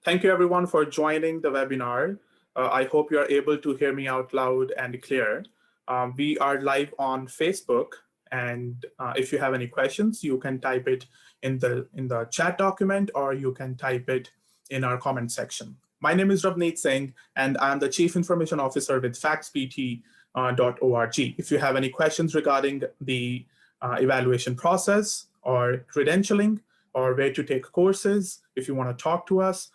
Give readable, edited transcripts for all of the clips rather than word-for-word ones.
Thank you everyone for joining the webinar. I hope you are able to hear me out loud and clear. We are live on Facebook, and if you have any questions, you can type it in the chat document, or you can type it in our comment section. My name is Ravneet Singh, and I'm the Chief Information Officer with factspt.org. If you have any questions regarding the evaluation process or credentialing, or where to take courses, if you want to talk to us,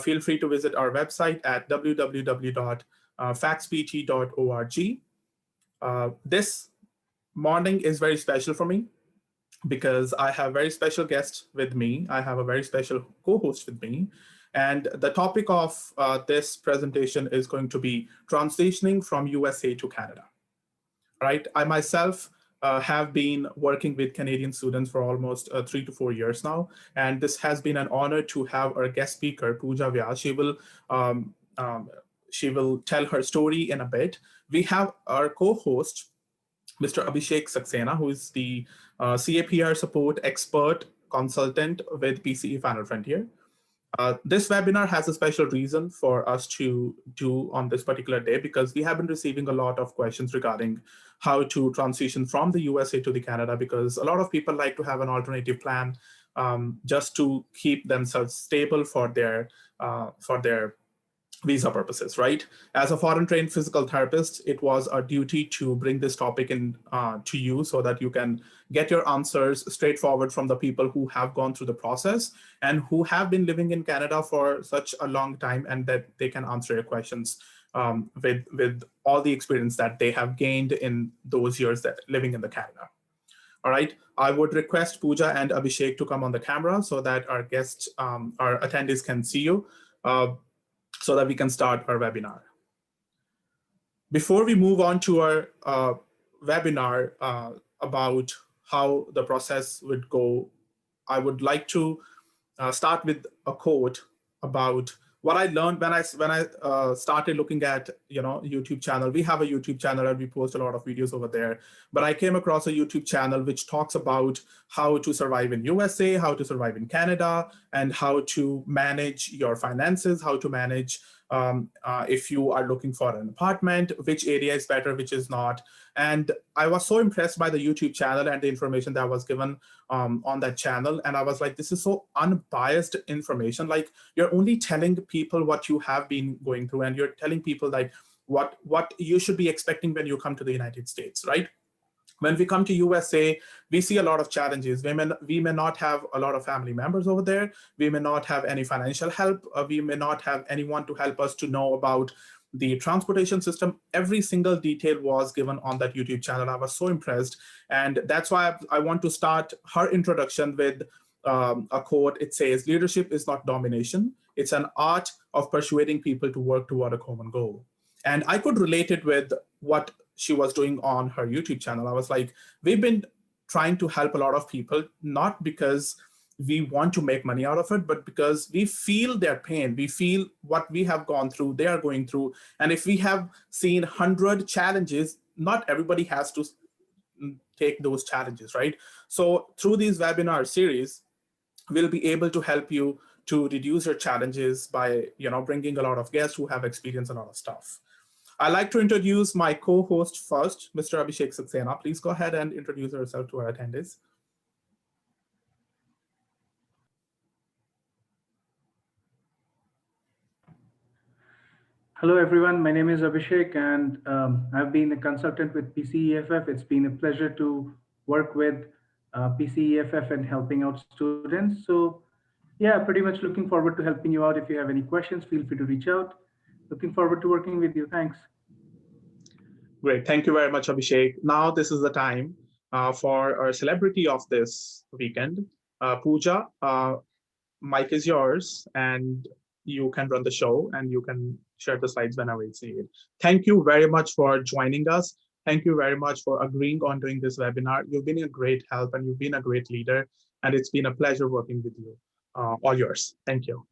feel free to visit our website at www.factspt.org. This morning is very special for me because I have very special guests with me. I have a very special co-host with me. And the topic of this presentation is going to be transitioning from USA to Canada. Right? I myself have been working with Canadian students for almost 3 to 4 years now. And this has been an honor to have our guest speaker, Pooja Vyas. She will tell her story in a bit. We have our co-host, Mr. Abhishek Saxena, who is the CAPR support expert consultant with PCE Final Frontier. This webinar has a special reason for us to do on this particular day, because we have been receiving a lot of questions regarding how to transition from the USA to the Canada, because a lot of people like to have an alternative plan just to keep themselves stable for their visa purposes, right? As a foreign trained physical therapist, it was our duty to bring this topic in to you so that you can get your answers straightforward from the people who have gone through the process and who have been living in Canada for such a long time, and that they can answer your questions with all the experience that they have gained in those years that living in the Canada. All right, I would request Pooja and Abhishek to come on the camera so that our guests, our attendees can see you. So that we can start our webinar. Before we move on to our webinar about how the process would go, I would like to start with a quote about what I learned when I started looking at YouTube channel. We have a YouTube channel and we post a lot of videos over there. But I came across a YouTube channel which talks about how to survive in USA, how to survive in Canada, and how to manage your finances, how to manage if you are looking for an apartment, which area is better, which is not. And I was so impressed by the YouTube channel and the information that was given on that channel. And I was like, this is so unbiased information. Like, you're only telling people what you have been going through, and you're telling people like what you should be expecting when you come to the United States, right? When we come to USA, we see a lot of challenges. We may not have a lot of family members over there. We may not have any financial help. We may not have anyone to help us to know about the transportation system. Every single detail was given on that YouTube channel. I was so impressed. And that's why I want to start her introduction with a quote. It says, "Leadership is not domination. It's an art of persuading people to work toward a common goal." And I could relate it with what she was doing on her YouTube channel. I was like, we've been trying to help a lot of people, not because we want to make money out of it, but because we feel their pain. We feel what we have gone through, they are going through. And if we have seen 100 challenges, not everybody has to take those challenges, right? So through these webinar series, we'll be able to help you to reduce your challenges by bringing a lot of guests who have experienced a lot of stuff. I'd like to introduce my co-host first, Mr. Abhishek Saxena. Please go ahead and introduce yourself to our attendees. Hello, everyone. My name is Abhishek, and I've been a consultant with PCEFF. It's been a pleasure to work with PCEFF and helping out students. So yeah, pretty much looking forward to helping you out. If you have any questions, feel free to reach out. Looking forward to working with you. Thanks. Great. Thank you very much, Abhishek. Now this is the time for our celebrity of this weekend. Pooja, mic is yours, and you can run the show and you can share the slides whenever you see it. Thank you very much for joining us. Thank you very much for agreeing on doing this webinar. You've been a great help and you've been a great leader, and it's been a pleasure working with you. All yours. Thank you.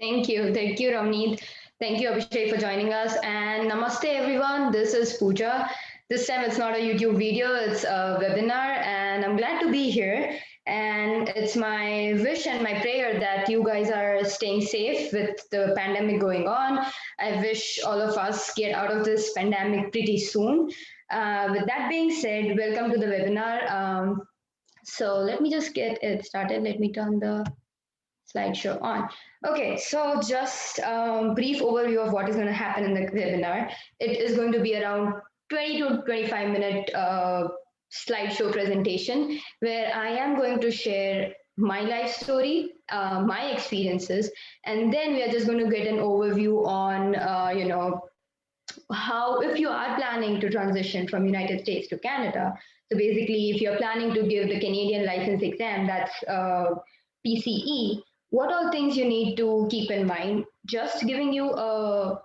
Thank you, Ravneet. Thank you, Abhishek, for joining us. And namaste, everyone. This is Pooja. This time it's not a YouTube video, it's a webinar, and I'm glad to be here. And it's my wish and my prayer that you guys are staying safe with the pandemic going on. I wish all of us get out of this pandemic pretty soon. With that being said, welcome to the webinar. So let me just get it started. Let me turn the slideshow on. Okay, so just brief overview of what is going to happen in the webinar. It is going to be around 20 to 25-minute slideshow presentation where I am going to share my life story, my experiences, and then we are just going to get an overview on, how, if you are planning to transition from United States to Canada. So basically, if you're planning to give the Canadian license exam, that's PCE, what all things you need to keep in mind. Just giving you a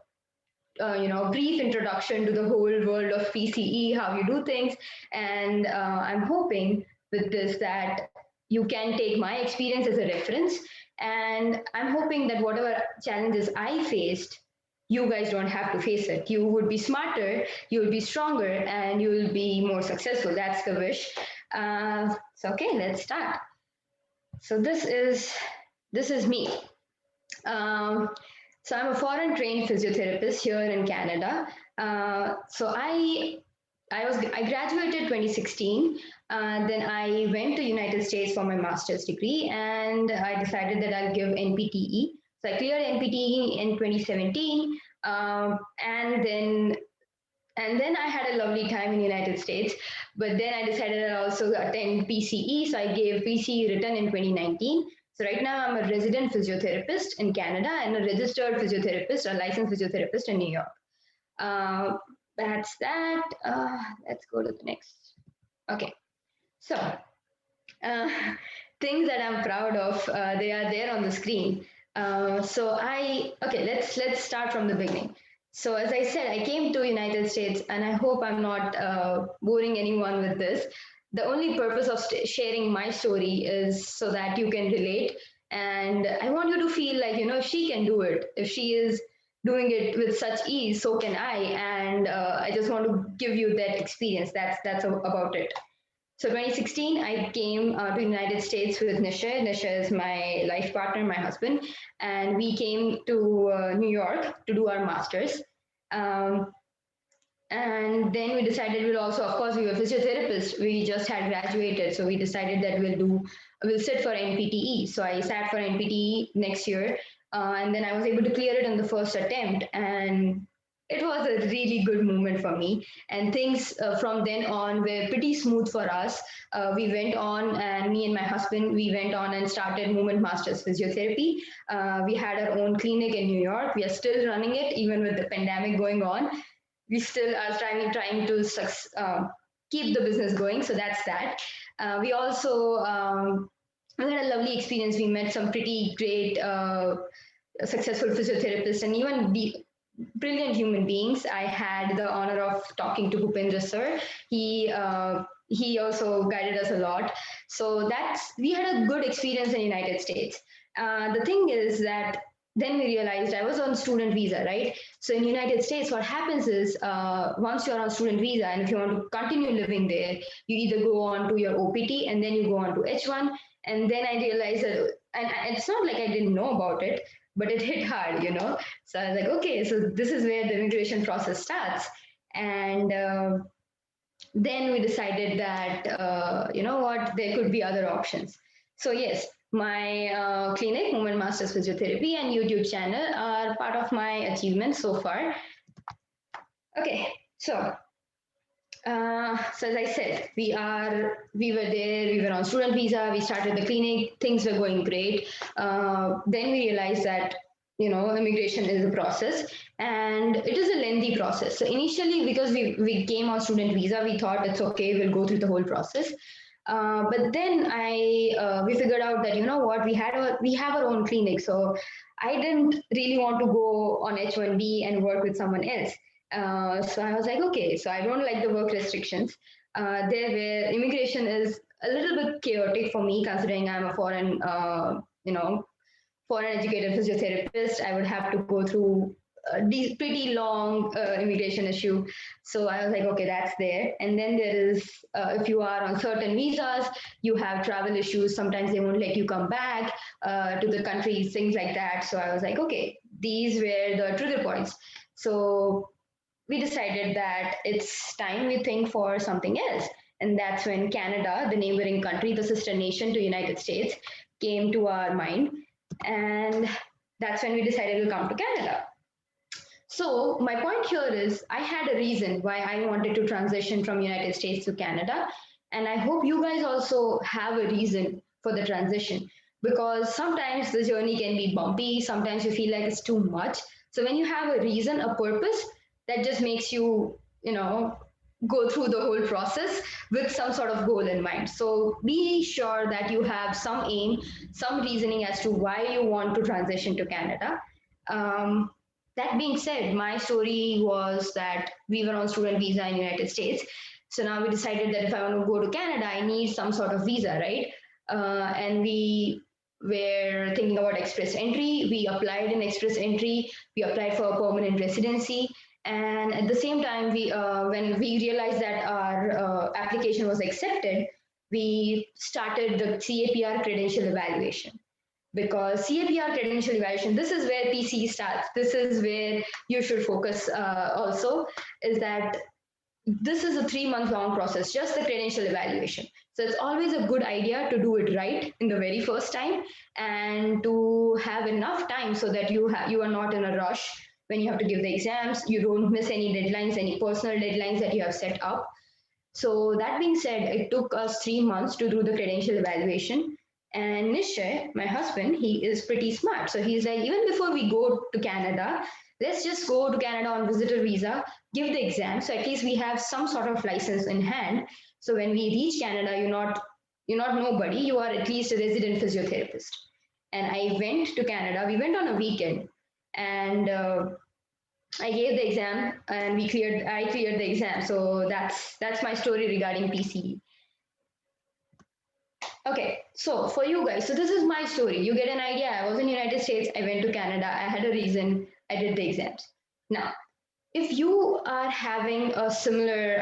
brief introduction to the whole world of PCE, how you do things, and I'm hoping with this that you can take my experience as a reference, and I'm hoping that whatever challenges I faced, you guys don't have to face it. You would be smarter, you will be stronger, and you will be more successful. That's the wish. So okay, let's start. So this is me. Um, so I'm a foreign trained physiotherapist here in Canada. I graduated 2016. Then I went to United States for my master's degree, and I decided that I'll give NPTE. So I cleared NPTE in 2017, and then I had a lovely time in the United States. But then I decided I'd also attend PCE. So I gave PCE written in 2019. So right now I'm a resident physiotherapist in Canada and a registered physiotherapist, a licensed physiotherapist in New York. That's that. Let's go to the next. Okay. So uh, things that I'm proud of, they are there on the screen. Let's start from the beginning. So as I said, I came to United States, and I hope I'm not boring anyone with this. The only purpose of sharing my story is so that you can relate, and I want you to feel like, if she can do it, if she is doing it with such ease, so can I. And I just want to give you that experience. That's about it. So 2016, I came to the United States with Nisha. Nisha is my life partner, my husband, and we came to New York to do our masters. Um, and then we decided of course, we were physiotherapists. We just had graduated, so we decided that we'll sit for NPTE. So I sat for NPTE next year, and then I was able to clear it in the first attempt, and it was a really good moment for me. And things from then on were pretty smooth for us. We went on, and me and my husband, we went on and started Movement Masters Physiotherapy. We had our own clinic in New York. We are still running it, even with the pandemic going on. We still are trying to keep the business going. So that's that. We also we had a lovely experience. We met some pretty great successful physiotherapists and even brilliant human beings. I had the honor of talking to Bhupendra sir. He also guided us a lot. So we had a good experience in the United States. The thing is that then we realized I was on student visa, right? So in the United States, what happens is once you're on student visa, and if you want to continue living there, you either go on to your OPT and then you go on to H1. And then I realized that, and it's not like I didn't know about it, but it hit hard, So I was like, okay, so this is where the immigration process starts. And then we decided that, there could be other options. So yes, my clinic, Movement Masters Physiotherapy, and YouTube channel are part of my achievements so far. Okay, so as I said, we were there, we were on student visa, we started the clinic, things were going great. Then we realized that, immigration is a process, and it is a lengthy process. So initially, because we came on student visa, we thought it's okay, we'll go through the whole process. But then we figured out that, we have our own clinic. So I didn't really want to go on H1B and work with someone else. So I was like, okay, so I don't like the work restrictions. Where immigration is a little bit chaotic for me, considering I'm a foreign educated physiotherapist. I would have to go through pretty long immigration issue. So I was like, okay, that's there. And then there is, if you are on certain visas, you have travel issues. Sometimes they won't let you come back to the country, things like that. So I was like, okay, these were the trigger points. So we decided that it's time we think for something else. And that's when Canada, the neighboring country, the sister nation to United States, came to our mind. And that's when we decided to come to Canada. So my point here is I had a reason why I wanted to transition from United States to Canada. And I hope you guys also have a reason for the transition, because sometimes the journey can be bumpy. Sometimes you feel like it's too much. So when you have a reason, a purpose, that just makes you, go through the whole process with some sort of goal in mind. So be sure that you have some aim, some reasoning as to why you want to transition to Canada. Um, that being said, my story was that we were on student visa in United States. So now we decided that if I want to go to Canada, I need some sort of visa, right? And we were thinking about express entry. We applied in express entry. We applied for a permanent residency. And at the same time, when we realized that our application was accepted, we started the CAPR credential evaluation, because CAPR credential evaluation, this is where PC starts. This is where you should focus also, is that this is a 3 month long process, just the credential evaluation. So it's always a good idea to do it right in the very first time, and to have enough time so that you are not in a rush when you have to give the exams. You don't miss any deadlines, any personal deadlines that you have set up. So that being said, it took us 3 months to do the credential evaluation. And Nishay, my husband, he is pretty smart. So he's like, even before we go to Canada, let's just go to Canada on visitor visa, give the exam. So at least we have some sort of license in hand. So when we reach Canada, you're not nobody, you are at least a resident physiotherapist. And I went to Canada. We went on a weekend, and I gave the exam, and I cleared the exam. So that's my story regarding PCE. Okay, so for you guys, so this is my story. You get an idea. I was in United States, I went to Canada, I had a reason, I did the exams. Now, if you are having a similar,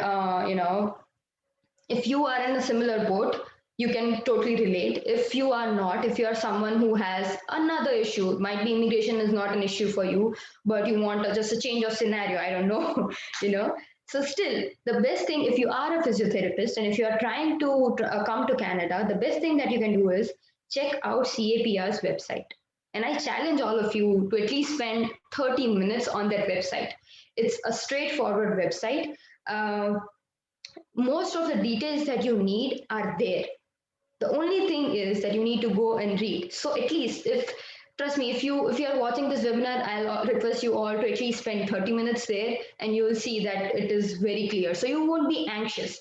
if you are in a similar boat, you can totally relate. If you are not, if you are someone who has another issue, might be immigration is not an issue for you, but you want just a change of scenario, I don't know, you know. So still, the best thing, if you are a physiotherapist and if you are trying to come to Canada, the best thing that you can do is check out CAPR's website. And I challenge all of you to at least spend 30 minutes on that website. It's a straightforward website. Most of the details that you need are there. The only thing is that you need to go and read. So at least, if trust me, if you are watching this webinar, I'll request you all to at least spend 30 minutes there, and you will see that it is very clear. So you won't be anxious.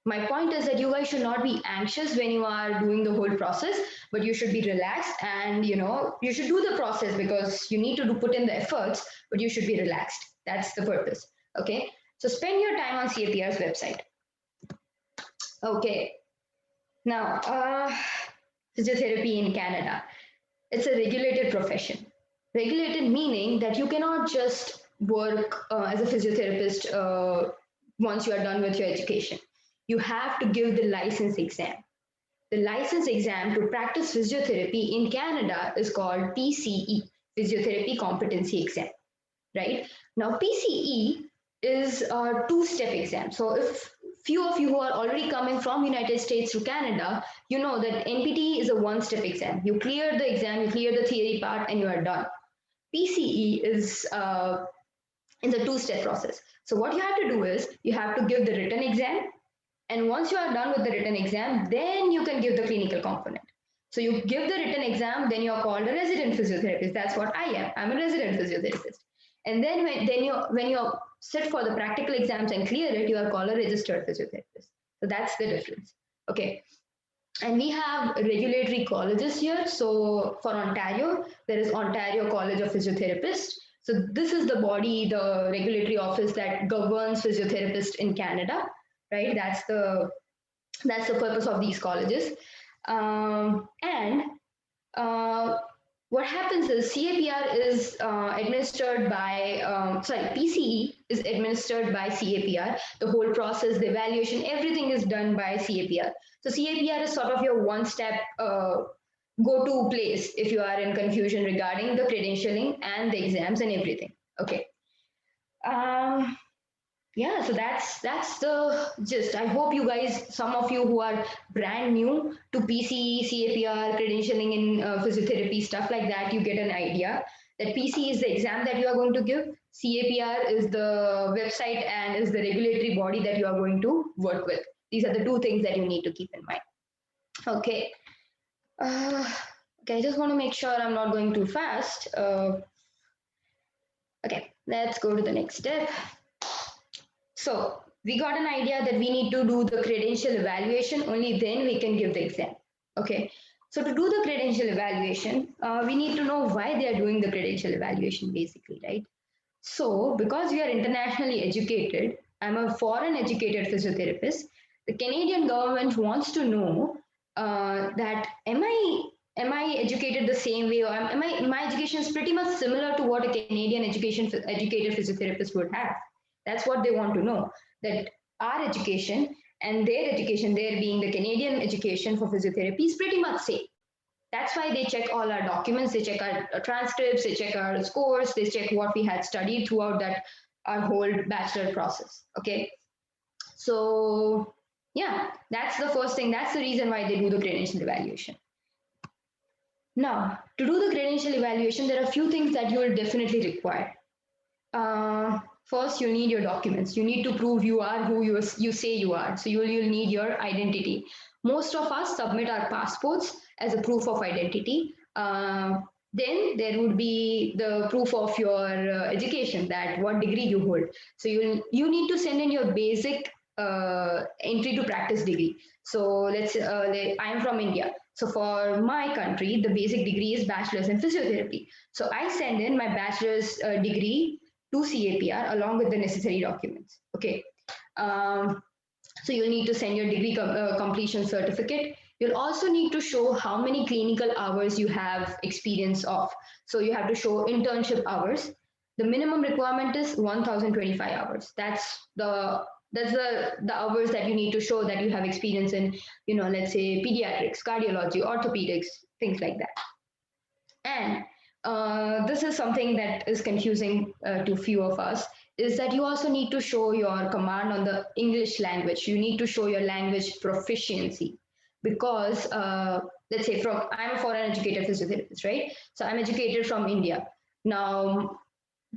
My point is that you guys should not be anxious when you are doing the whole process, but you should be relaxed, and you should do the process because you need to put in the efforts, but you should be relaxed. That's the purpose. Okay. So spend your time on CAPR's website. Okay. Now, physiotherapy in Canada, it's a regulated profession. Regulated meaning that you cannot just work as a physiotherapist once you are done with your education. You have to give the license exam. The license exam to practice physiotherapy in Canada is called PCE, Physiotherapy Competency Exam, right? Now, PCE is a two-step exam. So if few of you who are already coming from United States to Canada, you know that NPT is a one-step exam. You clear the exam, you clear the theory part, and you are done. PCE is a two-step process. So what you have to do is you have to give the written exam, and once you are done with the written exam, then you can give the clinical component. So you give the written exam, then you are called a resident physiotherapist. That's what I am. I'm a resident physiotherapist. And then when you sit for the practical exams and clear it, you are called a registered physiotherapist. So that's the difference. Okay. And we have regulatory colleges here. So for Ontario, there is Ontario College of Physiotherapists. So this is the body, the regulatory office that governs physiotherapists in Canada, right? That's the purpose of these colleges. And what happens is CAPR is administered by, PCE is administered by CAPR. The whole process, the evaluation, everything is done by CAPR. So CAPR is sort of your one-step go-to place if you are in confusion regarding the credentialing and the exams and everything. Okay. Yeah, so that's the gist. I hope you guys, some of you who are brand new to PCE, CAPR, credentialing in physiotherapy, stuff like that, you get an idea that PCE is the exam that you are going to give. CAPR is the website and is the regulatory body that you are going to work with. These are the two things that you need to keep in mind. Okay. Okay, I just want to make sure I'm not going too fast. Okay, let's go to the next step. So we got an idea that we need to do the credential evaluation, only then we can give the exam. Okay. So to do the credential evaluation, we need to know why they are doing the credential evaluation basically, right? So because we are internationally educated, I'm a foreign educated physiotherapist, the Canadian government wants to know that am I educated the same way, or my education is pretty much similar to what a Canadian educated physiotherapist would have. That's what they want to know, that our education and their education, there being the Canadian education for physiotherapy, is pretty much same. That's why they check all our documents, they check our transcripts, they check our scores, they check what we had studied throughout that our whole bachelor process. Okay. So yeah, that's the first thing. That's the reason why they do the credential evaluation. Now, to do the credential evaluation, there are a few things that you will definitely require. First, you need your documents. You need to prove you are who you say you are. So you'll need your identity. Most of us submit our passports as a proof of identity. Then there would be the proof of your education, that what degree you hold. So you need to send in your basic entry to practice degree. So I'm from India. So for my country, the basic degree is bachelor's in physiotherapy. So I send in my bachelor's degree to CAPR along with the necessary documents. Okay. So you'll need to send your degree completion certificate. You'll also need to show how many clinical hours you have experience of. So you have to show internship hours. The minimum requirement is 1,025 hours. That's the hours that you need to show that you have experience in, let's say pediatrics, cardiology, orthopedics, things like that. And this is something that is confusing to few of us, is that you also need to show your command on the English language. You need to show your language proficiency, because let's say I'm a foreign educated physiotherapist, right? So I'm educated from India. Now,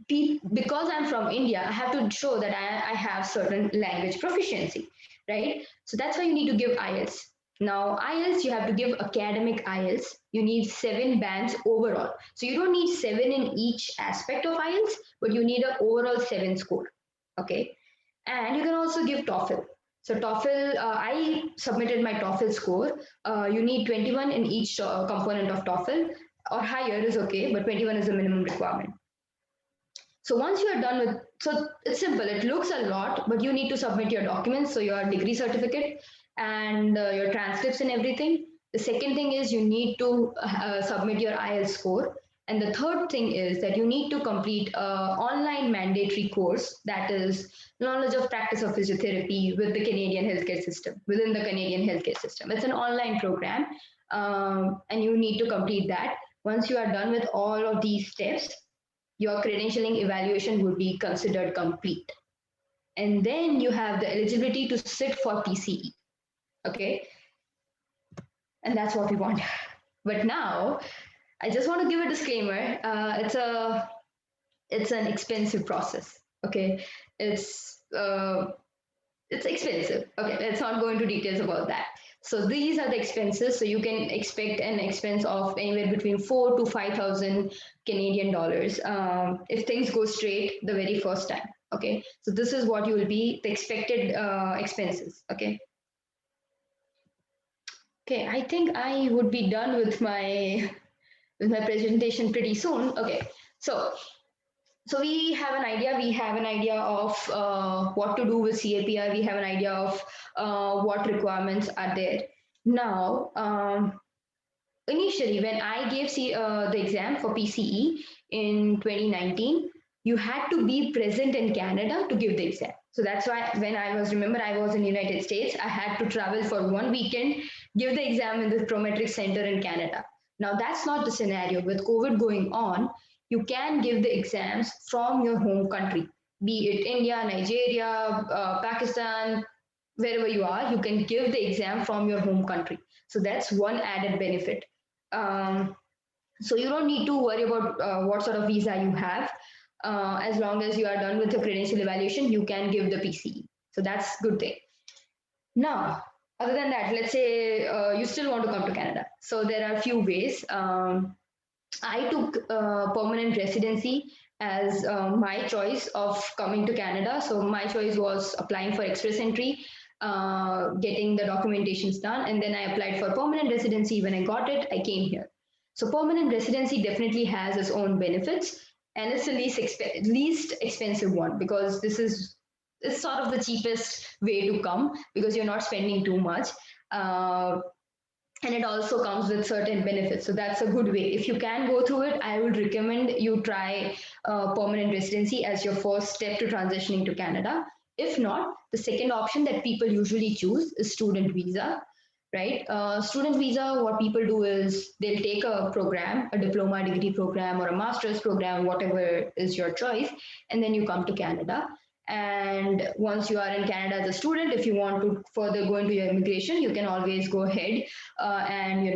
because I'm from India, I have to show that I have certain language proficiency, right? So that's why you need to give Ielts. Now, Ielts, you have to give academic Ielts. You need 7 bands overall. So you don't need 7 in each aspect of Ielts, but you need an overall 7 score. Okay. And you can also give TOEFL. So TOEFL, I submitted my TOEFL score. You need 21 in each component of TOEFL, or higher is okay, but 21 is the minimum requirement. So once you are done with, so it's simple, it looks a lot, but you need to submit your documents, so your degree certificate and your transcripts and everything. The second thing is you need to submit your IELTS score. And the third thing is that you need to complete an online mandatory course, that is knowledge of practice of physiotherapy with the Canadian healthcare system, within the Canadian healthcare system. It's an online program, and you need to complete that. Once you are done with all of these steps, your credentialing evaluation would be considered complete. And then you have the eligibility to sit for PCE. Okay. And that's what we want. But now, I just want to give a disclaimer. It's an expensive process. Okay. It's expensive. Okay. Let's not go into details about that. So these are the expenses. So you can expect an expense of anywhere between 4,000 to 5,000 Canadian dollars if things go straight the very first time. Okay, so this is what you will be the expected expenses. Okay. Okay, I think I would be done with my presentation pretty soon. Okay, so we have an idea. We have an idea of what to do with CAPR. We have an idea of what requirements are there. Now, initially, when I gave the exam for PCE in 2019, you had to be present in Canada to give the exam. So that's why when remember, I was in the United States, I had to travel for 1 weekend, give the exam in the Prometric Center in Canada. Now, that's not the scenario. With COVID going on, you can give the exams from your home country, be it India, Nigeria, Pakistan, wherever you are, you can give the exam from your home country. So that's one added benefit. Um, so you don't need to worry about what sort of visa you have. As long as you are done with the credential evaluation, you can give the PCE. So that's good thing. Now, other than that, let's say you still want to come to Canada. So there are a few ways. I took permanent residency as my choice of coming to Canada. So my choice was applying for express entry, getting the documentations done, and then I applied for permanent residency. When I got it, I came here. So permanent residency definitely has its own benefits, and it's the least expensive one because it's sort of the cheapest way to come because you're not spending too much. Uh, and it also comes with certain benefits, so that's a good way. If you can go through it, I would recommend you try permanent residency as your first step to transitioning to Canada. If not, the second option that people usually choose is student visa, right? Student visa, what people do is they'll take a program, a diploma degree program or a master's program, whatever is your choice, and then you come to Canada. And once you are in Canada as a student, if you want to further go into your immigration, you can always go ahead and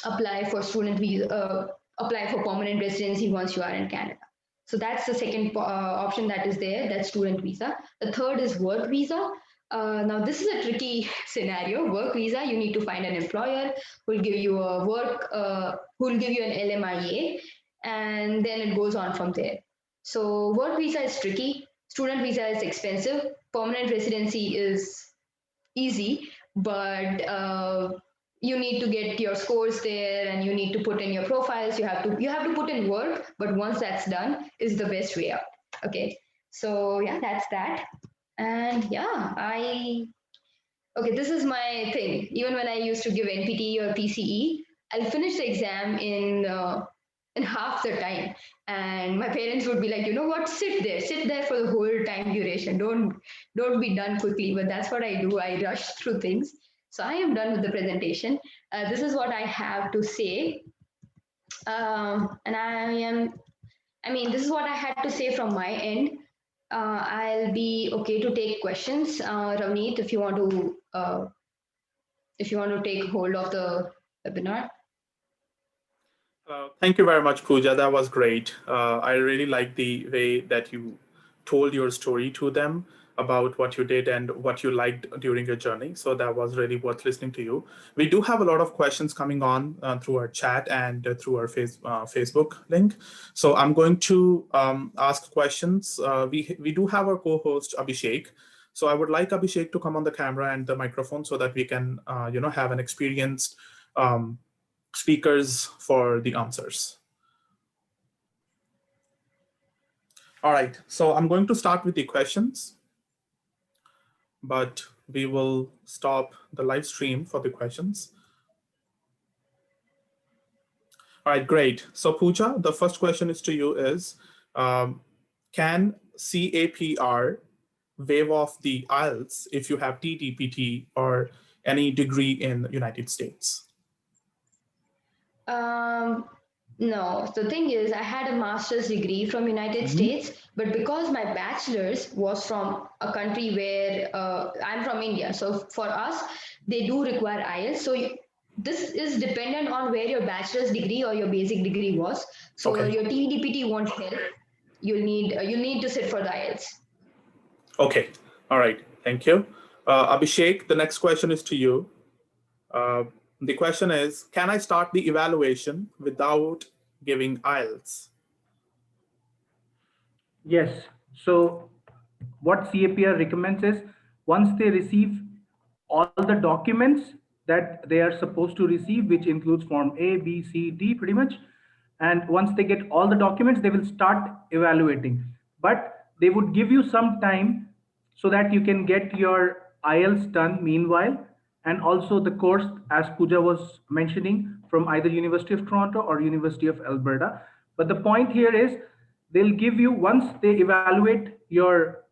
apply for student visa, apply for permanent residency once you are in Canada. So that's the second option that is there. That's student visa. The third is work visa. Now this is a tricky scenario. Work visa, you need to find an employer who will give you a who will give you an LMIA, and then it goes on from there. So work visa is tricky. Student visa is expensive. Permanent residency is easy, but you need to get your scores there, and you need to put in your profiles. You have to put in work, but once that's done, is the best way out. Okay, so yeah, that's that. And yeah, okay, this is my thing. Even when I used to give NPT or PCE, I'll finish the exam in half the time. And my parents would be like, you know what, sit there for the whole time duration. Don't be done quickly. But that's what I do. I rush through things. So I am done with the presentation. This is what I have to say. And this is what I had to say from my end. I'll be okay to take questions. Ravneet, if you want to take hold of the webinar. Thank you very much, Pooja. That was great. I really like the way that you told your story to them about what you did and what you liked during your journey. So that was really worth listening to you. We do have a lot of questions coming on through our chat and through our Facebook link. So I'm going to ask questions. We do have our co-host Abhishek. So I would like Abhishek to come on the camera and the microphone so that we can have an experienced speakers for the answers. All right, so I'm going to start with the questions, but we will stop the live stream for the questions. All right, great. So Pooja, the first question is to you is, can CAPR waive off the Ielts if you have TDPT or any degree in the United States? No, the thing is, I had a master's degree from United States, but because my bachelor's was from a country where I'm from India, so for us, they do require IELTS. So this is dependent on where your bachelor's degree or your basic degree was. So Okay. your TDPT won't help. You'll need to sit for the IELTS. Okay. All right. Thank you. Abhishek, the next question is to you. The question is, can I start the evaluation without giving IELTS? Yes. So what CAPR recommends is once they receive all the documents that they are supposed to receive, which includes form A, B, C, D pretty much. And once they get all the documents, they will start evaluating. But they would give you some time so that you can get your IELTS done meanwhile. and also the course, as Pooja was mentioning, from either University of Toronto or University of Alberta. But the point here is they'll give you, once they evaluate your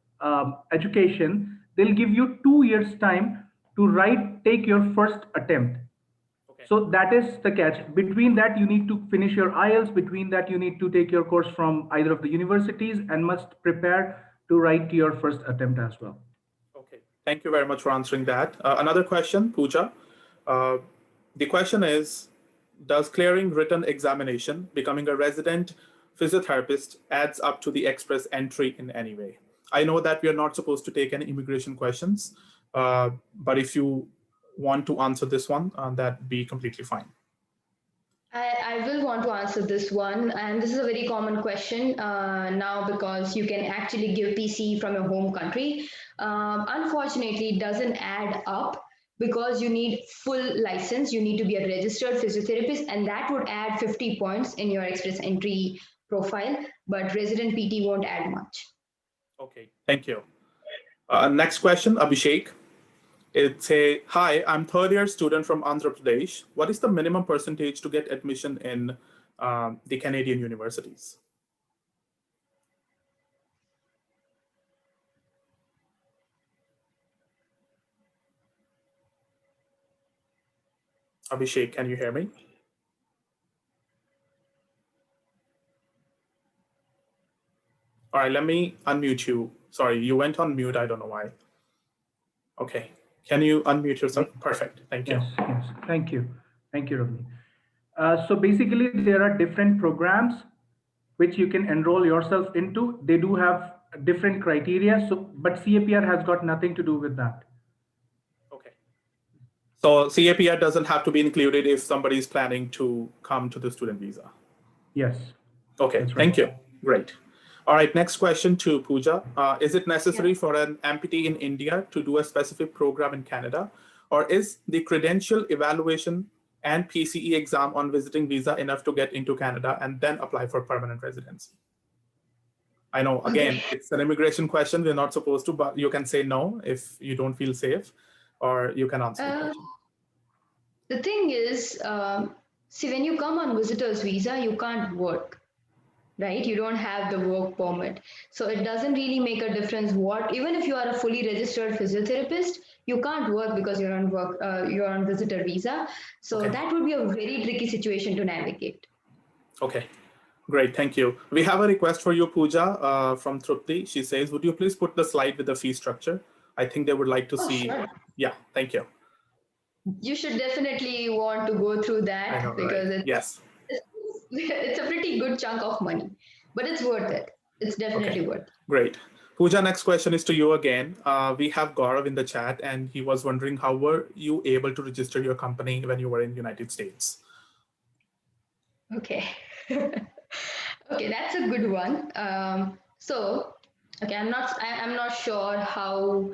education, they'll give you 2 years time to take your first attempt. Okay. So that is the catch. Between that, you need to finish your IELTS. Between that, you need to take your course from either of the universities and must prepare to write your first attempt as well. Okay. Thank you very much for answering that. Another question, Pooja. Uh, the question is, does clearing written examination, becoming a resident physiotherapist, adds up to the express entry in any way? I know that we are not supposed to take any immigration questions, but if you want to answer this one, that'd be completely fine. I will want to answer this one, and this is a very common question now because you can actually give PC from your home country. Unfortunately, it doesn't add up because you need full license. You need to be a registered physiotherapist, and that would add 50 points in your express entry profile, but resident PT won't add much. Okay, thank you. Next question, Abhishek. It's a, hi, I'm third year student from Andhra Pradesh. What is the minimum percentage to get admission in the Canadian universities? Abhishek, can you hear me? All right, let me unmute you. Sorry, you went on mute. I don't know why. Okay, can you unmute yourself? Perfect, thank you. Yes, yes. Thank you. Thank you, Ravni. So basically, there are different programs which you can enroll yourself into. They do have different criteria, so but CAPR has got nothing to do with that. Okay. So CAPR doesn't have to be included if somebody is planning to come to the student visa. Yes. Okay, That's right. thank you. Great. All right, next question to Pooja. Is it necessary for an amputee in India to do a specific program in Canada? Or is the credential evaluation and PCE exam on visiting visa enough to get into Canada and then apply for permanent residency? I know, again, it's an immigration question. We're not supposed to, but you can say no if you don't feel safe, or you can answer the question. The thing is, see, when you come on visitor's visa, you can't work, right? You don't have the work permit. So it doesn't really make a difference what, even if you are a fully registered physiotherapist, you can't work because you're on work, you're on visitor visa. So Okay. that would be a very tricky situation to navigate. Okay, great, thank you. We have a request for you, Pooja, from Trupti. She says, would you please put the slide with the fee structure? I think they would like to see. Sure. Yeah, thank you. You should definitely want to go through that because right? Yes. it's a pretty good chunk of money, but it's worth it. It's definitely worth it. Great. Pooja, next question is to you again. We have Gaurav in the chat, and he was wondering, how were you able to register your company when you were in the United States? Okay. Okay, that's a good one. Okay, I'm not sure how.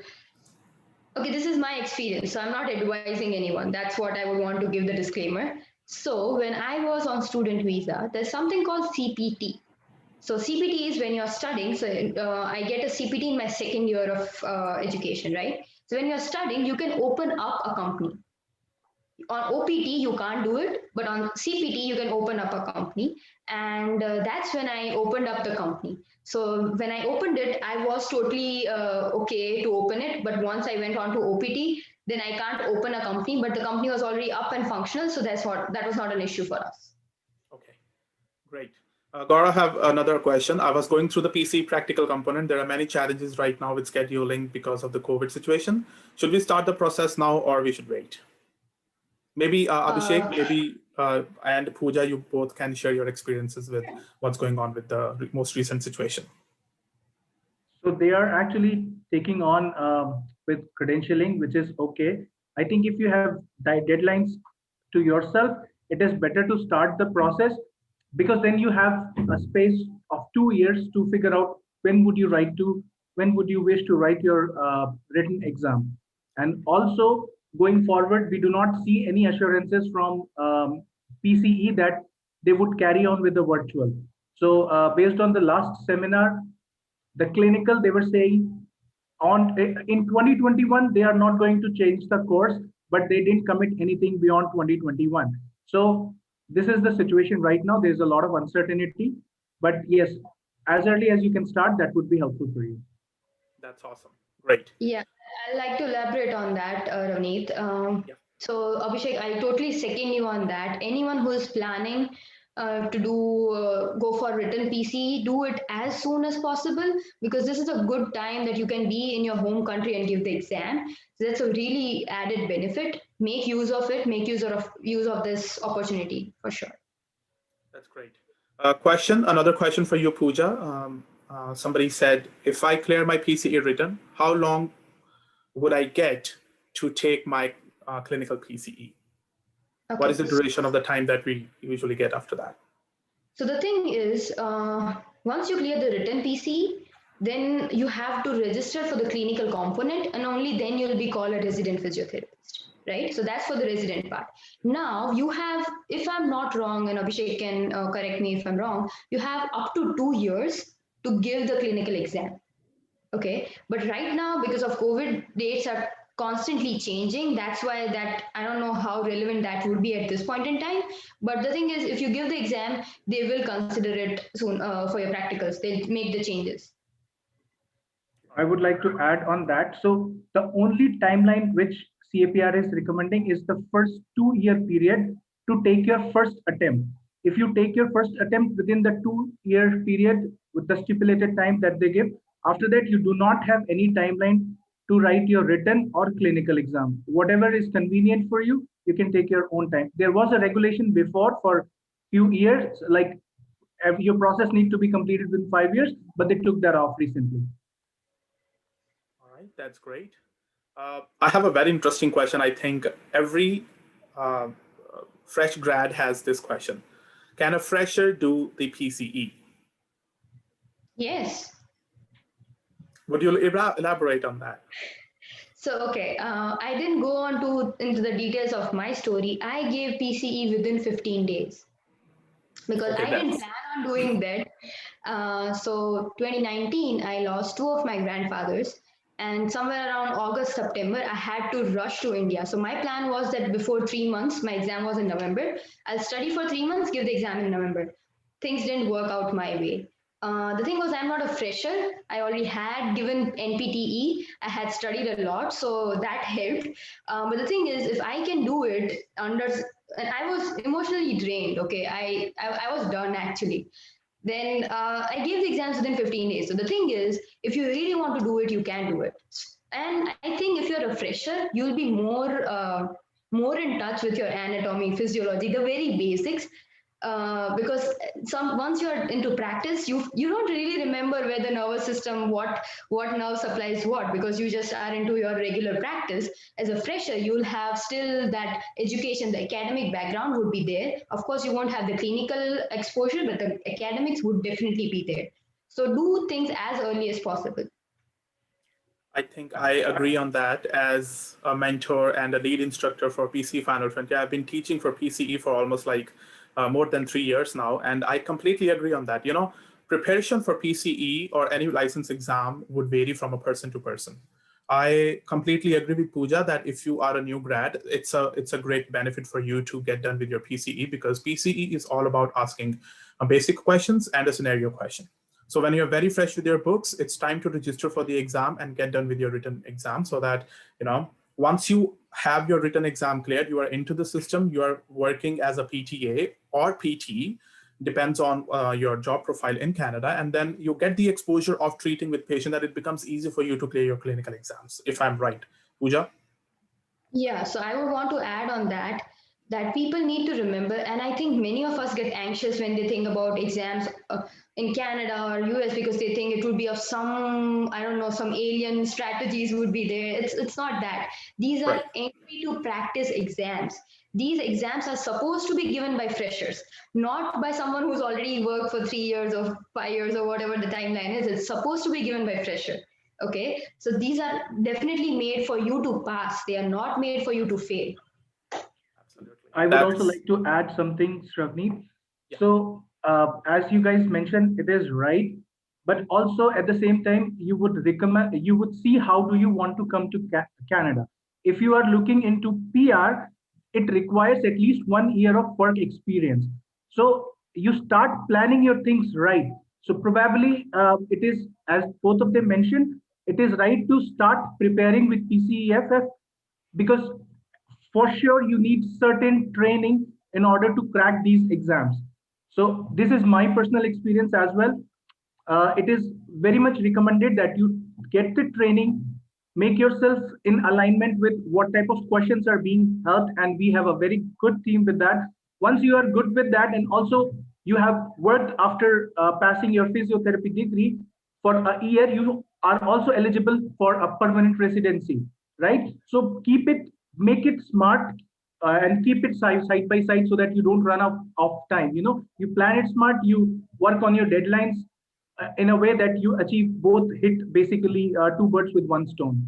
Okay, this is my experience, so I'm not advising anyone. That's what I would want to give the disclaimer. So when I was on student visa, there's something called CPT. So CPT is when you're studying. So I get a CPT in my second year of education, right? So when you're studying, you can open up a company. On OPT, you can't do it, but on CPT, you can open up a company. And that's when I opened up the company. So when I opened it, I was totally okay to open it. But once I went on to OPT, then I can't open a company, but the company was already up and functional. So that was not an issue for us. Okay, great. Gaurav, I have another question. I was going through the PC practical component. There are many challenges right now with scheduling because of the COVID situation. Should we start the process now or we should wait? Maybe Abhishek, maybe and Pooja, you both can share your experiences with what's going on with the most recent situation. So they are actually taking on with credentialing, which is okay. I think if you have deadlines to yourself, it is better to start the process because then you have a space of 2 years to figure out when would you wish to write your written exam. And also going forward, we do not see any assurances from PCE that they would carry on with the virtual. So based on the last seminar, the clinical, they were saying in 2021 they are not going to change the course, but they didn't commit anything beyond 2021. So this is the situation right now. There's a lot of uncertainty, but yes, as early as you can start, that would be helpful for you. That's awesome. Great. Yeah, I'd like to elaborate on that, Ravneet. Yeah. So, Abhishek, I totally second you on that. Anyone who is planning to go for written PCE, do it as soon as possible, because this is a good time that you can be in your home country and give the exam. So that's a really added benefit. Make use of it. Make use of this opportunity for sure. That's great. Another question for you, Pooja. Somebody said, if I clear my PCE written, how long would I get to take my clinical PCE? What is Okay. the duration of the time that we usually get after that? So the thing is, once you clear the written PCE, then you have to register for the clinical component, and only then you'll be called a resident physiotherapist, right? So that's for the resident part. Now you have, if I'm not wrong, and Abhishek can correct me if I'm wrong, you have up to 2 years to give the clinical exam. Okay, but right now because of COVID, dates are constantly changing. That's why that I don't know how relevant that would be at this point in time. But the thing is, if you give the exam, they will consider it soon for your practicals. They'll make the changes. I would like to add on that. So the only timeline which CAPR is recommending is the first 2 year period to take your first attempt. If you take your first attempt within the 2 year period with the stipulated time that they give, after that you do not have any timeline to write your written or clinical exam. Whatever is convenient for you, you can take your own time. There was a regulation before for few years, like your process need to be completed within 5 years, but they took that off recently. All right, that's great. I have a very interesting question. I think every uh, fresh grad has this question. Can a fresher do the PCE? Yes. Would you elaborate on that? So okay, I didn't go on to into the details of my story. I gave PCE within 15 days because Okay, I didn't that's plan on doing that. So 2019, I lost two of my grandfathers, and somewhere around August, September, I had to rush to India. So my plan was that before 3 months, my exam was in November. I'll study for 3 months, give the exam in November. Things didn't work out my way. The thing was, I'm not a fresher. I already had given NPTE. I had studied a lot, so that helped. But the thing is, if I can do it under, and I was emotionally drained. Okay, I was done actually. Then I gave the exams within 15 days. So the thing is, if you really want to do it, you can do it. And I think if you're a fresher, you'll be more in touch with your anatomy, physiology, the very basics. Because some once you're into practice, you don't really remember where the nervous system, what nerve supplies what, because you just are into your regular practice. As a fresher, you'll have still that education, the academic background would be there. Of course, you won't have the clinical exposure, but the academics would definitely be there. So do things as early as possible. I think I agree on that. As a mentor and a lead instructor for PCE Final 20, I've been teaching for PCE for almost like more than 3 years now, and I completely agree on that. Preparation for PCE or any license exam would vary from a person to person. I completely agree with Pooja that if you are a new grad, it's a great benefit for you to get done with your PCE, because PCE is all about asking basic questions and a scenario question. So when you're very fresh with your books, it's time to register for the exam and get done with your written exam, so that, once you have your written exam cleared, you are into the system, you are working as a PTA or PT, depends on your job profile in Canada, and then you get the exposure of treating with patient that it becomes easy for you to clear your clinical exams, if I'm right. Pooja? Yeah, so I would want to add on that people need to remember, and I think many of us get anxious when they think about exams in Canada or US, because they think it would be of some, I don't know, some alien strategies would be there. It's not that. These are Right. entry to practice exams. These exams are supposed to be given by freshers, not by someone who's already worked for 3 years or 5 years or whatever the timeline is. It's supposed to be given by fresher. Okay, so these are definitely made for you to pass. They are not made for you to fail. Absolutely. I would also That's, like to add something, Shravneet. yeah. So, as you guys mentioned, it is right, but also at the same time, you would recommend, you would see how do you want to come to Canada. if you are looking into PR, it requires at least 1 year of work experience. So you start planning your things right. So probably it is, as both of them mentioned, it is right to start preparing with PCEFF, because for sure you need certain training in order to crack these exams. So this is my personal experience as well. It is very much recommended that you get the training, make yourself in alignment with what type of questions are being held, and we have a very good team with that. Once you are good with that, and also you have worked after passing your physiotherapy degree for a year, you are also eligible for a permanent residency, right? So keep it, make it smart, and keep it side by side so that you don't run out of time. You plan it smart, you work on your deadlines in a way that you achieve both, hit basically two birds with one stone.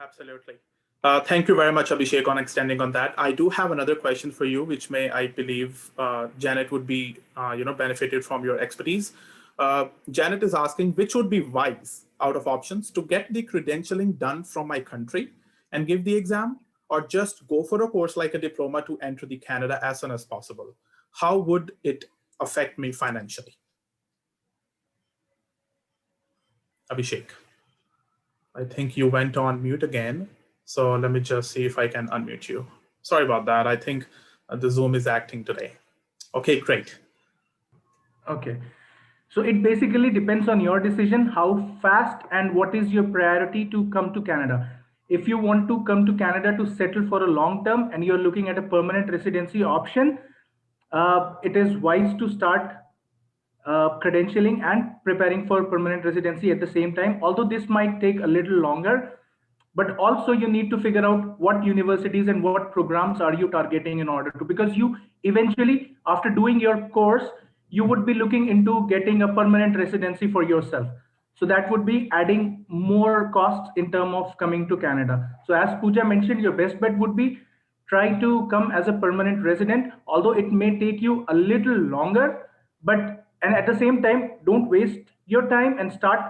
Absolutely. Thank you very much, Abhishek, on extending on that. I do have another question for you, which I believe, Janet would be, benefited from your expertise. Janet is asking, which would be wise out of options, to get the credentialing done from my country and give the exam, or just go for a course like a diploma to enter the Canada as soon as possible? How would it affect me financially? Abhishek, I think you went on mute again. So let me just see if I can unmute you. Sorry about that. I think the Zoom is acting today. Okay, great. Okay. So it basically depends on your decision, how fast and what is your priority to come to Canada. If you want to come to Canada to settle for a long term and you're looking at a permanent residency option, it is wise to start credentialing and preparing for permanent residency at the same time, although this might take a little longer. But also you need to figure out what universities and what programs are you targeting in order to, because you eventually, after doing your course, you would be looking into getting a permanent residency for yourself. So that would be adding more costs in terms of coming to Canada. So as Pooja mentioned, your best bet would be try to come as a permanent resident, although it may take you a little longer. But and at the same time, don't waste your time and start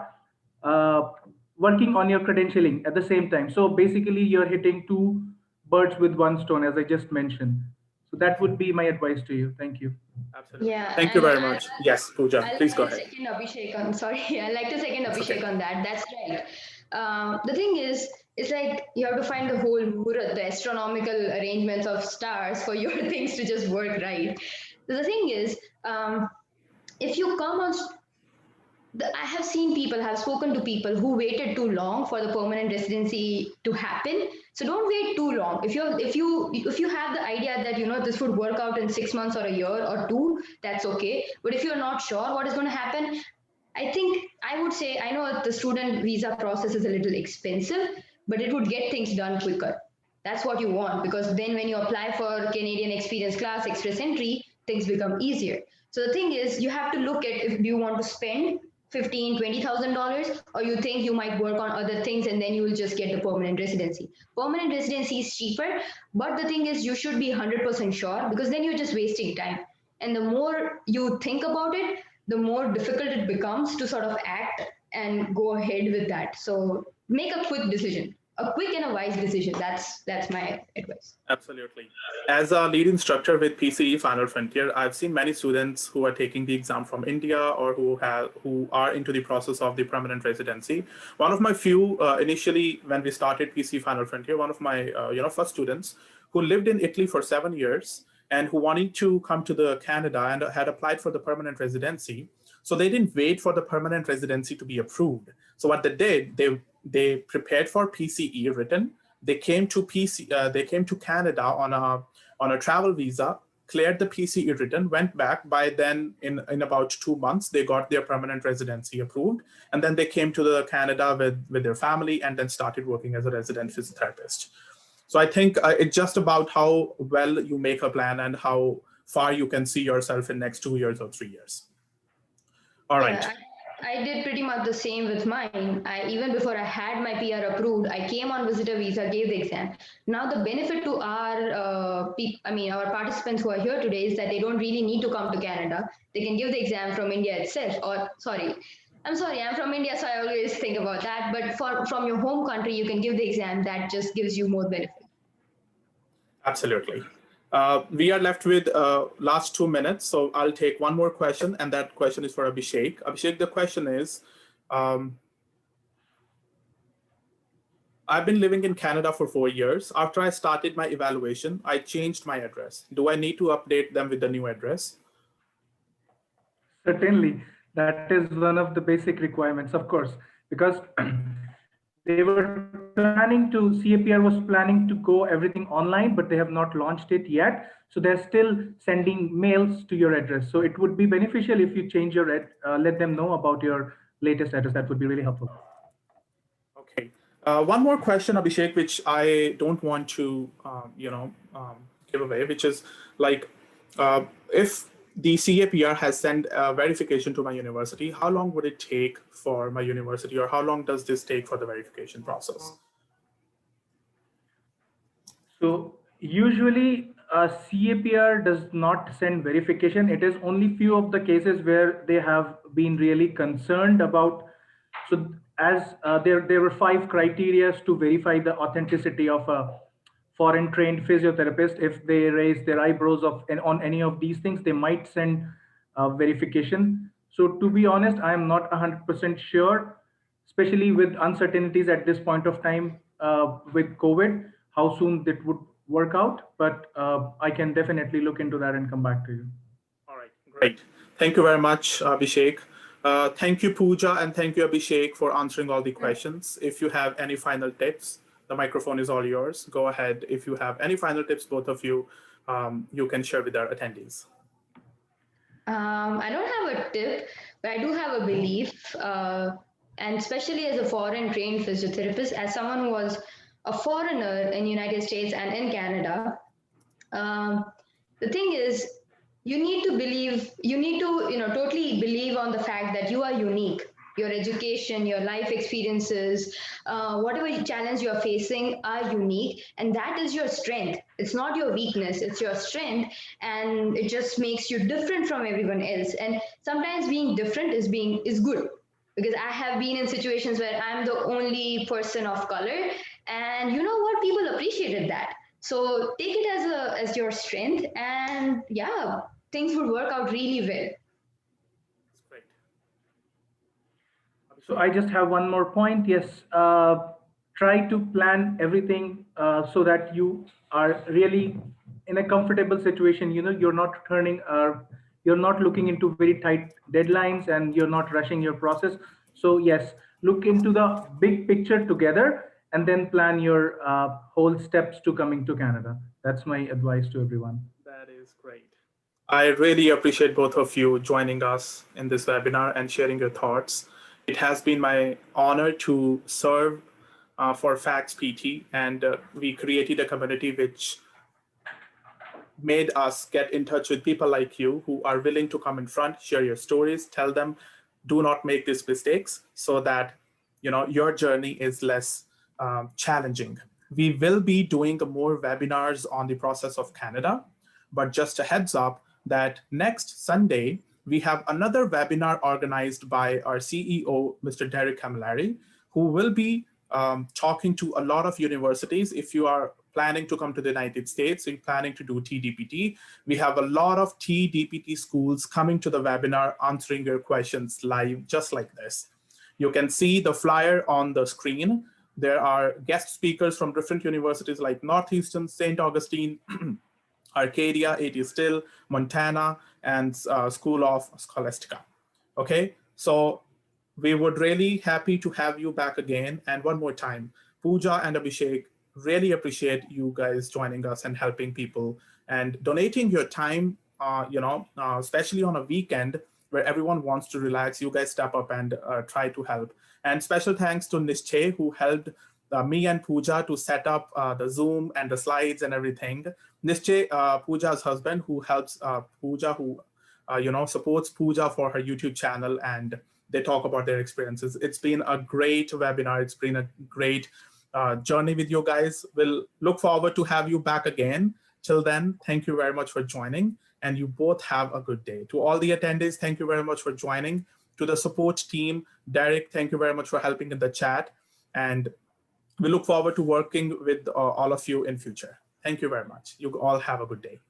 uh, working on your credentialing at the same time. So basically, you're hitting two birds with one stone, as I just mentioned. So that would be my advice to you. Thank you. Absolutely. Yeah, Thank you and very much. Yes, Pooja, I please like go to ahead. second Abhishek on. Sorry, I like to second It's Abhishek okay. on that. That's right. The thing is, it's like you have to find the whole murat, the astronomical arrangements of stars for your things to just work right. The thing is, if you come on I have seen people, have spoken to people who waited too long for the permanent residency to happen. So don't wait too long. If you have the idea that this would work out in 6 months or a year or two, that's okay. But if you're not sure what is going to happen, I think I would say, I know the student visa process is a little expensive, but it would get things done quicker. That's what you want, because then when you apply for Canadian Experience Class Express Entry, things become easier. So the thing is, you have to look at, if you want to spend 15, $20,000, or you think you might work on other things and then you will just get the permanent residency. Permanent residency is cheaper, but the thing is, you should be 100% sure, because then you're just wasting time. And the more you think about it, the more difficult it becomes to sort of act and go ahead with that. So make a quick decision, a quick and a wise decision. That's my advice. Absolutely. As a lead instructor with PCE Final Frontier, I've seen many students who are taking the exam from India, or who are into the process of the permanent residency. One of my few, initially when we started PCE Final Frontier, one of my first students who lived in Italy for 7 years and who wanted to come to the Canada and had applied for the permanent residency. So they didn't wait for the permanent residency to be approved. So what they did, they prepared for PCE written. They came to they came to Canada on a travel visa, cleared the PCE written, went back. By then, in about 2 months, they got their permanent residency approved, and then they came to the Canada with their family, and then started working as a resident physiotherapist. So I think it's just about how well you make a plan and how far you can see yourself in next 2 years or 3 years. All right. Yeah, I did pretty much the same with mine. Even before I had my PR approved, I came on visitor visa, gave the exam. Now the benefit to our, our participants who are here today is that they don't really need to come to Canada. They can give the exam from India itself, or sorry, I'm sorry, I'm from India, so I always think about that. But from your home country, you can give the exam. That just gives you more benefit. Absolutely. We are left with last 2 minutes, so I'll take one more question, and that question is for Abhishek. Abhishek, the question is, I've been living in Canada for 4 years. After I started my evaluation, I changed my address. Do I need to update them with the new address? Certainly, that is one of the basic requirements, of course, because CAPR was planning to go everything online, but they have not launched it yet. So they're still sending mails to your address. So it would be beneficial if you change your, let them know about your latest address. That would be really helpful. Okay. One more question, Abhishek, which I don't want to, give away, which is like, if the CAPR has sent verification to my university, how long would it take for my university, or how long does this take for the verification process? So usually CAPR does not send verification. It is only few of the cases where they have been really concerned about. So as there were 5 criteria to verify the authenticity of a foreign trained physiotherapist. If they raise their eyebrows on any of these things, they might send verification. So to be honest, I am not 100% sure, especially with uncertainties at this point of time with COVID, how soon that would work out. But I can definitely look into that and come back to you. All right, great. Thank you very much, Abhishek. Thank you, Pooja, and thank you, Abhishek, for answering all the questions. If you have any final tips, the microphone is all yours. Go ahead. If you have any final tips, both of you, you can share with our attendees. I don't have a tip, but I do have a belief, and especially as a foreign trained physiotherapist, as someone who was a foreigner in United States and in Canada. Um, the thing is, you need to, totally believe on the fact that you are unique. Your education, your life experiences, whatever challenge you are facing are unique, and that is your strength. It's not your weakness, it's your strength, and it just makes you different from everyone else. And sometimes being different is good, because I have been in situations where I'm the only person of color, and you know what? People appreciated that. So take it as your strength, and yeah, things would work out really well. That's great. So I just have one more point. Yes, try to plan everything so that you are really in a comfortable situation. You're not looking into very tight deadlines, and you're not rushing your process. So yes, look into the big picture together, and then plan your whole steps to coming to Canada. That's my advice to everyone. That is great. I really appreciate both of you joining us in this webinar and sharing your thoughts. It has been my honor to serve for Facts PT, and we created a community which made us get in touch with people like you who are willing to come in front, share your stories, tell them, do not make these mistakes, so that your journey is less challenging. We will be doing more webinars on the process of Canada, but just a heads up that next Sunday, we have another webinar organized by our CEO, Mr. Derek Camilleri, who will be talking to a lot of universities. If you are planning to come to the United States, you're planning to do TDPT, we have a lot of TDPT schools coming to the webinar, answering your questions live, just like this. You can see the flyer on the screen. There are guest speakers from different universities like Northeastern, St. Augustine, Arcadia, AT Still, Montana, and School of Scholastica. Okay, so we would really happy to have you back again. And one more time, Pooja and Abhishek, really appreciate you guys joining us and helping people and donating your time, especially on a weekend where everyone wants to relax. You guys step up and try to help. And special thanks to Nishche, who helped me and Pooja to set up the Zoom and the slides and everything. Nishche, Pooja's husband, who helps Pooja, who supports Pooja for her YouTube channel, and they talk about their experiences. It's been a great webinar. It's been a great journey with you guys. We'll look forward to have you back again. Till then, thank you very much for joining, and you both have a good day. To all the attendees, thank you very much for joining. To the support team, Derek, thank you very much for helping in the chat. And we look forward to working with all of you in future. Thank you very much. You all have a good day.